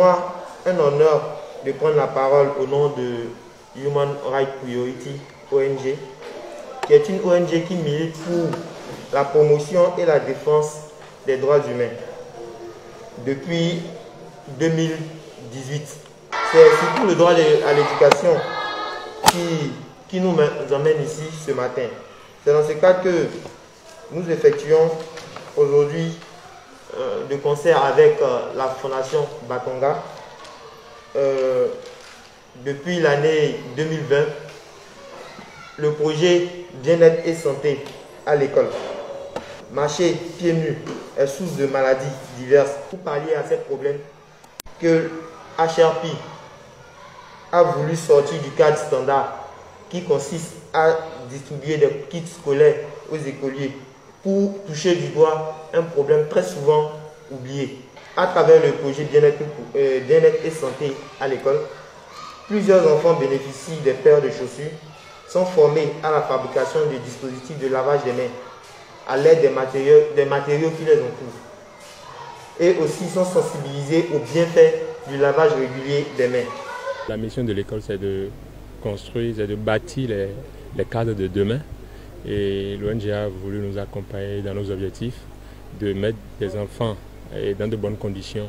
moi un honneur de prendre la parole au nom de Human Rights Priority ONG, qui est une ONG qui milite pour la promotion et la défense des droits humains depuis 2018. C'est surtout le droit à l'éducation qui nous emmène ici ce matin. C'est dans ce cadre que nous effectuons aujourd'hui de concert avec la Fondation Batonga depuis l'année 2020 le projet bien-être et santé à l'école. Marcher pieds nus est source de maladies diverses. Pour pallier à ces problèmes que HRP a voulu sortir du cadre standard qui consiste à distribuer des kits scolaires aux écoliers pour toucher du doigt un problème très souvent oublié. À travers le projet bien-être et santé à l'école, plusieurs enfants bénéficient des paires de chaussures, sont formés à la fabrication des dispositifs de lavage des mains à l'aide des matériaux qui les entourent et aussi sont sensibilisés aux bienfaits du lavage régulier des mains. La mission de l'école, c'est de construire, c'est de bâtir les cadres de demain. Et l'ONG a voulu nous accompagner dans nos objectifs, de mettre des enfants dans de bonnes conditions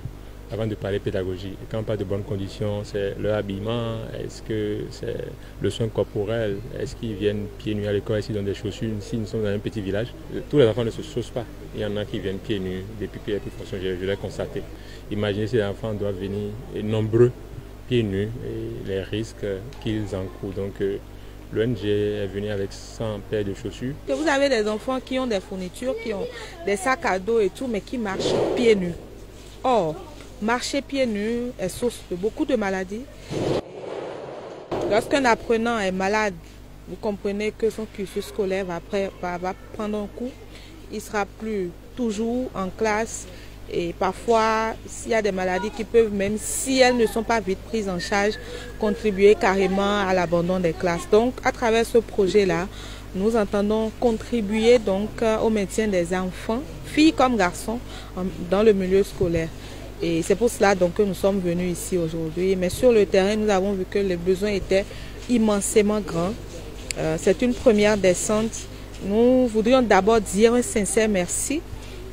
avant de parler pédagogie. Et quand on parle de bonnes conditions, c'est leur habillement, est-ce que c'est le soin corporel, est-ce qu'ils viennent pieds nus à l'école, est-ce qu'ils ont des chaussures, si nous sommes dans un petit village. Tous les enfants ne se chaussent pas. Il y en a qui viennent pieds nus depuis que je l'ai constaté. Imaginez ces enfants doivent venir nombreux pieds nus et les risques qu'ils encourent. Donc l'ONG est venue avec 100 paires de chaussures. Vous avez des enfants qui ont des fournitures, qui ont des sacs à dos et tout, mais qui marchent pieds nus. Or, marcher pieds nus est source de beaucoup de maladies. Lorsqu'un apprenant est malade, vous comprenez que son cursus scolaire va prendre un coup. Il ne sera plus toujours en classe. Et parfois, s'il y a des maladies qui peuvent, même si elles ne sont pas vite prises en charge, contribuer carrément à l'abandon des classes. Donc, à travers ce projet-là, nous entendons contribuer donc au maintien des enfants, filles comme garçons, dans le milieu scolaire. Et c'est pour cela donc que nous sommes venus ici aujourd'hui. Mais sur le terrain, nous avons vu que les besoins étaient immensément grands. C'est une première descente. Nous voudrions d'abord dire un sincère merci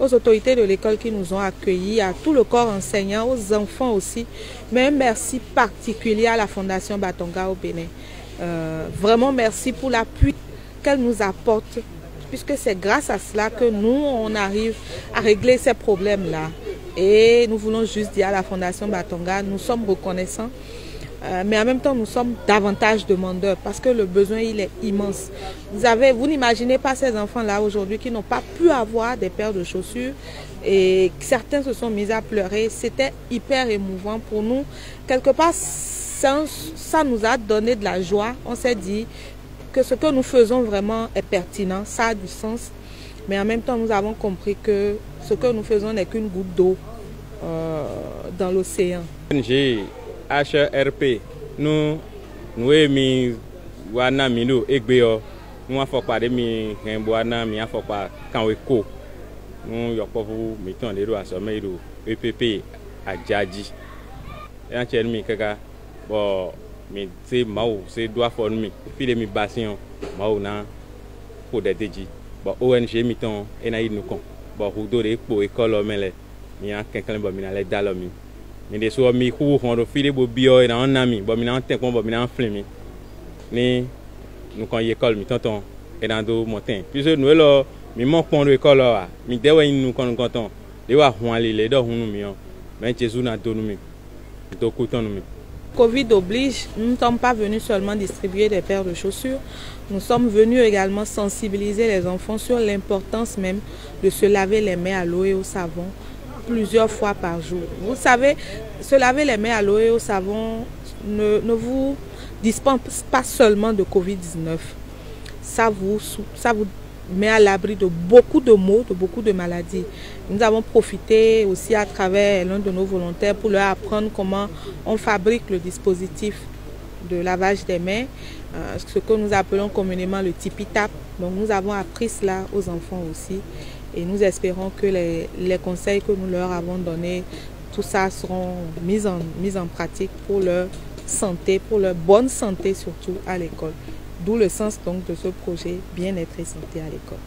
aux autorités de l'école qui nous ont accueillis, à tout le corps enseignant, aux enfants aussi, mais un merci particulier à la Fondation Batonga au Bénin. Vraiment merci pour l'appui qu'elle nous apporte, puisque c'est grâce à cela que nous, on arrive à régler ces problèmes-là. Et nous voulons juste dire à la Fondation Batonga, nous sommes reconnaissants, mais en même temps nous sommes davantage demandeurs parce que le besoin il est immense. Vous n'imaginez pas ces enfants-là aujourd'hui qui n'ont pas pu avoir des paires de chaussures et certains se sont mis à pleurer. C'était hyper émouvant pour nous. Quelque part, ça nous a donné de la joie. On s'est dit que ce que nous faisons vraiment est pertinent, ça a du sens. Mais en même temps, nous avons compris que ce que nous faisons n'est qu'une goutte d'eau dans l'océan. HRP, nous mi wana mino egbeo, nous avons fait de mi remboana mi avons fait quand eko, nous yokovu mettons les lois sur meiro EPP à Djadji. Et en tiens mi kaka bon mi c'est mau c'est doit for mi file mi bassin mau na pour des déji. Bon ONG miton enaï nous con bon hudo de pour école mele mi a quelqu'un bon mi na les dalomi mi de so mi ku hondo file bo bio e na onami bon mi na ten kon bon mi na flemi ni nous kon école mi tonton et dans do montin puis nous lo mi mon pon de école là mi de wa nous kon konton de wa hon ali le do hunu mi on mais Jésus na do nous mi do koton nous mi. Covid oblige, nous ne sommes pas venus seulement distribuer des paires de chaussures, nous sommes venus également sensibiliser les enfants sur l'importance même de se laver les mains à l'eau et au savon plusieurs fois par jour. Vous savez, se laver les mains à l'eau et au savon ne vous dispense pas seulement de Covid-19, ça vous met à l'abri de beaucoup de maux, de beaucoup de maladies. Nous avons profité aussi à travers l'un de nos volontaires pour leur apprendre comment on fabrique le dispositif de lavage des mains, ce que nous appelons communément le tipi-tap. Donc nous avons appris cela aux enfants aussi et nous espérons que les conseils que nous leur avons donnés tout ça seront mis en pratique pour leur santé, pour leur bonne santé surtout à l'école. D'où le sens donc de ce projet bien-être et santé à l'école.